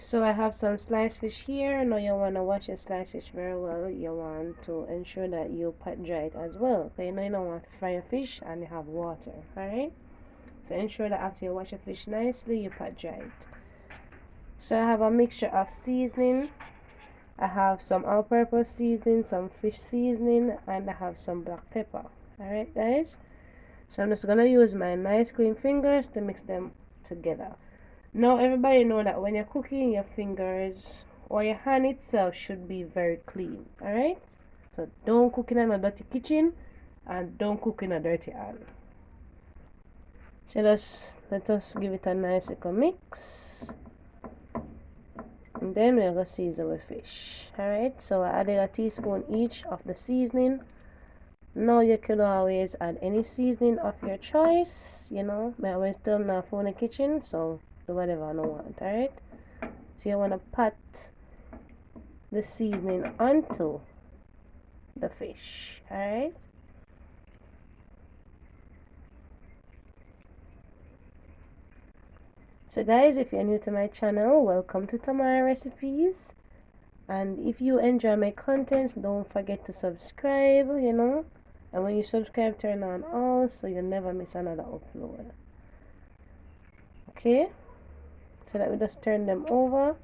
So I have some sliced fish here. Now you want to wash your sliced fish very well. You want to ensure that you pat dry it as well. Okay, you know you don't want to fry your fish and you have water. Alright? So ensure that after you wash your fish nicely, you pat dry it. So I have a mixture of seasoning. I have some all-purpose seasoning, some fish seasoning, and I have some black pepper. Alright guys? So I'm just gonna use my nice clean fingers to mix them together. Now everybody know that when you're cooking, your fingers or your hand itself should be very clean. Alright? So don't cook in a dirty kitchen and don't cook in a dirty hand. So let us give it a nice little mix. And then we're gonna season with fish. Alright, so I added a teaspoon each of the seasoning. Now you can always add any seasoning of your choice. You know, I always still not in the kitchen, so do whatever I want. Alright, so you want to pat the seasoning onto the fish. Alright, so guys, if you're new to my channel, welcome to Tamara Recipes. And if you enjoy my contents, don't forget to subscribe, you know. And when you subscribe, turn on all so you never miss another upload. Okay, so let me just turn them over.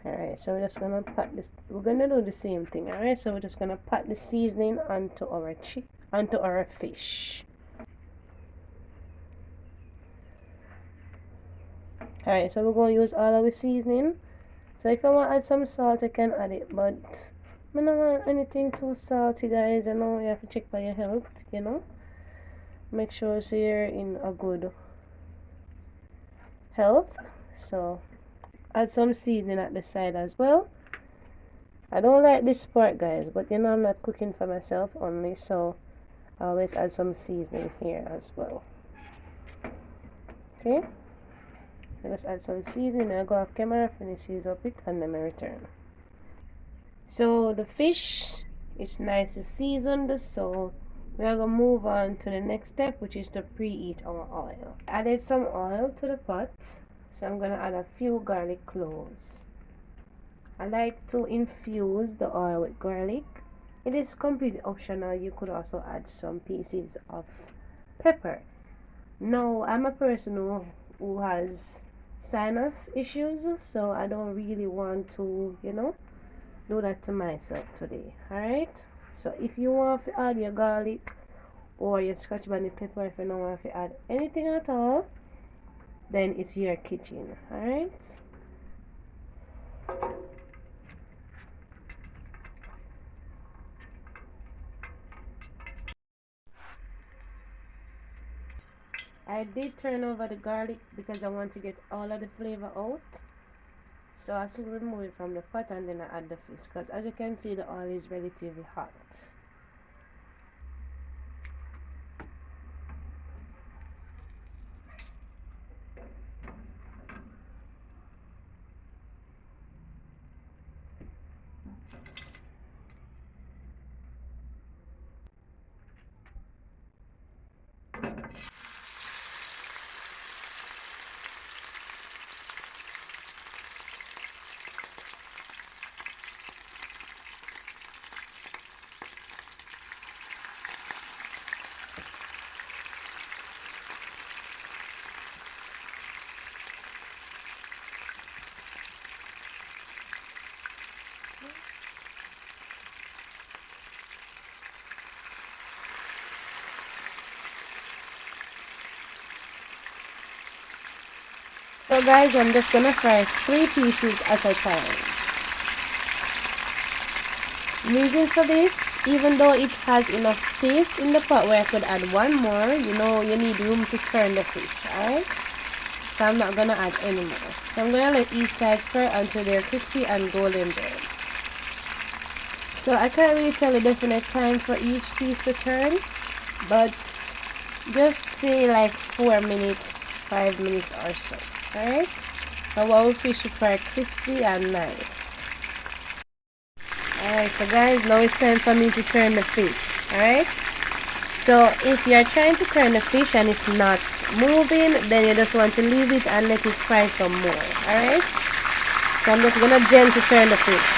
Alright, so we're just gonna pat this. We're gonna do the same thing. Alright, so we're just gonna pat the seasoning onto our fish. Alright, so we're gonna use all of the seasoning. So if you want to add some salt, you can add it, but I don't want anything too salty, guys. You know, you have to check by your health, you know. Make sure so you're in a good health. So add some seasoning at the side as well. I don't like this part, guys, but you know I'm not cooking for myself only, so I always add some seasoning here as well. Okay, let's add some seasoning. I'll go off camera, finish use up it, and then I return. So the fish is nicely seasoned, so we are gonna move on to the next step, which is to preheat our oil. I added some oil to the pot, so I'm gonna add a few garlic cloves. I like to infuse the oil with garlic. It is completely optional. You could also add some pieces of pepper. No, I'm a person who has sinus issues, so I don't really want to, you know, do that to myself today. Alright, so if you want to add your garlic or your scotch bonnet pepper, if you don't want to add anything at all, then it's your kitchen. Alright, I did turn over the garlic because I want to get all of the flavor out. So I should remove it from the pot and then I add the fish, because as you can see the oil is relatively hot. So guys, I'm just gonna fry 3 pieces at a time. Reason for this, even though it has enough space in the pot where I could add one more, you know, you need room to turn the fish, alright? So I'm not gonna add any more. So I'm gonna let each side fry until they're crispy and golden brown. So I can't really tell a definite time for each piece to turn, but just say like 4 minutes, 5 minutes or so. Alright, So our fish should fry crispy and nice. Alright, so guys, now it's time for me to turn the fish. Alright, so if you're trying to turn the fish and it's not moving, then you just want to leave it and let it fry some more. Alright, so I'm just gonna gently turn the fish.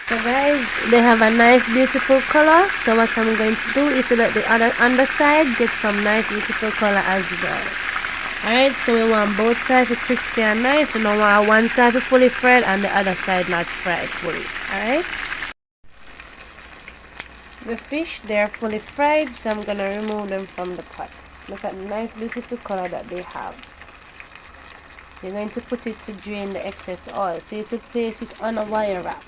So guys, they have a nice beautiful color. So what I'm going to do is to let the other underside get some nice beautiful color as well. Alright, so we want both sides to be crispy and nice. We don't want one side to fully fried and the other side not fried fully. Alright, the fish, they're fully fried, so I'm gonna remove them from the pot. Look at the nice beautiful color that they have. You're going to put it to drain the excess oil, so you could place it on a wire rack.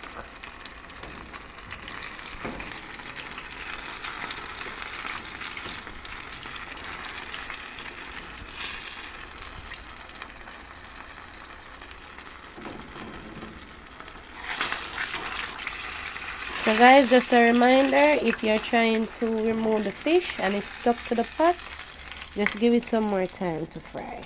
So guys, just a reminder, if you're trying to remove the fish and it's stuck to the pot, just give it some more time to fry.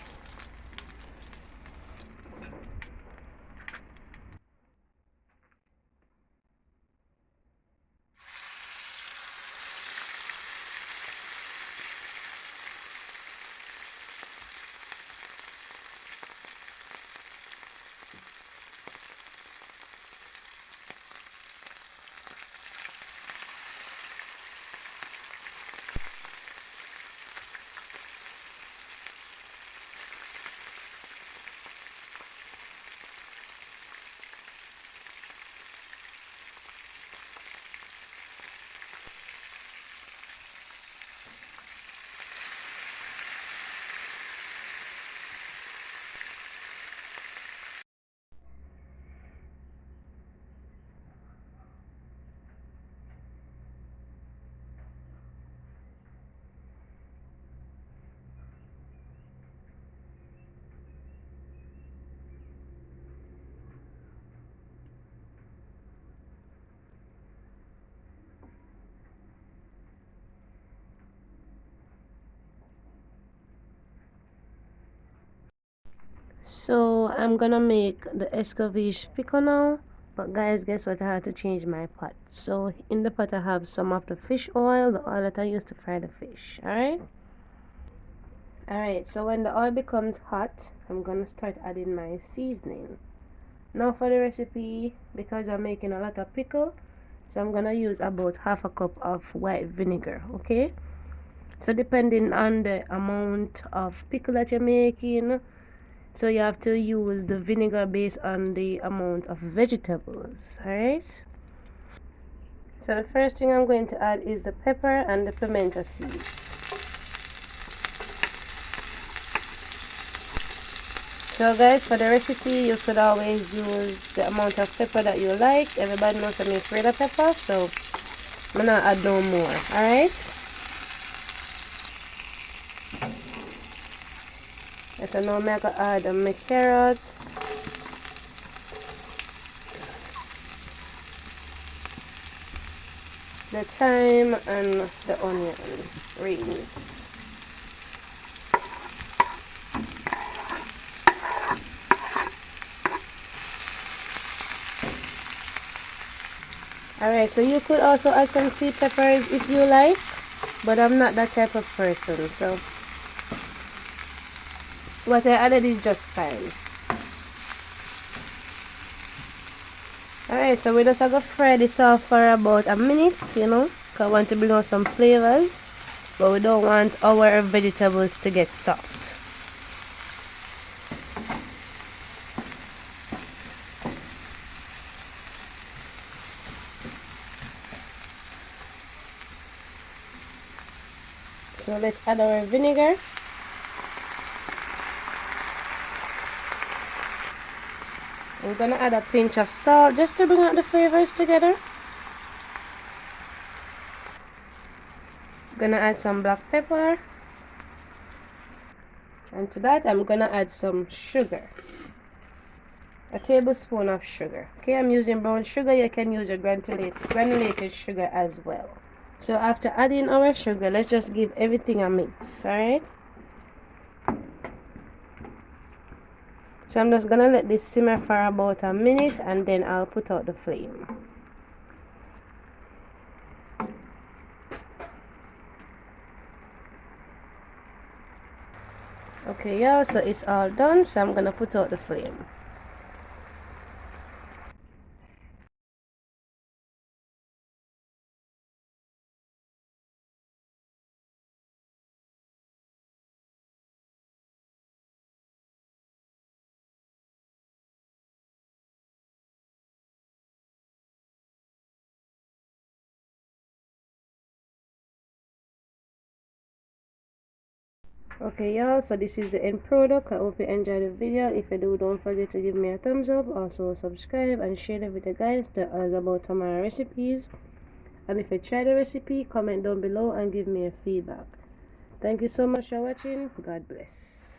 So I'm gonna make the Escovitch pickle now. But guys, guess what? I had to change my pot. So in the pot I have some of the fish oil, the oil that I used to fry the fish. Alright, so when the oil becomes hot, I'm gonna start adding my seasoning. Now for the recipe, because I'm making a lot of pickle, so I'm gonna use about half a cup of white vinegar, okay? So depending on the amount of pickle that you're making, so you have to use the vinegar based on the amount of vegetables. Alright, so the first thing I'm going to add is the pepper and the pimento seeds. So guys, for the recipe you could always use the amount of pepper that you like. Everybody knows I'm afraid of pepper, so I'm gonna add no more. Alright, so now I'm gonna add my carrots, the thyme and the onion rings. Alright, so you could also add some sweet peppers if you like, but I'm not that type of person, so what I added is just fine. Alright, so we just have to fry this off for about a minute, you know, because I want to bring out some flavors, but we don't want our vegetables to get soft. So let's add our vinegar. We're gonna add a pinch of salt just to bring out the flavors together. Gonna add some black pepper, and to that I'm gonna add some sugar. a tablespoon of sugar. Okay, I'm using brown sugar. You can use your granulated sugar as well. So after adding our sugar, let's just give everything a mix. Alright, so I'm just gonna let this simmer for about a minute and then I'll put out the flame. Okay, yeah, so it's all done, so I'm gonna put out the flame. Okay, y'all, so this is the end product. I hope you enjoyed the video. If you do, don't forget to give me a thumbs up, also subscribe and share the video, guys. That is about tomorrow recipes. And if you try the recipe, comment down below and give me a feedback. Thank you so much for watching. God bless.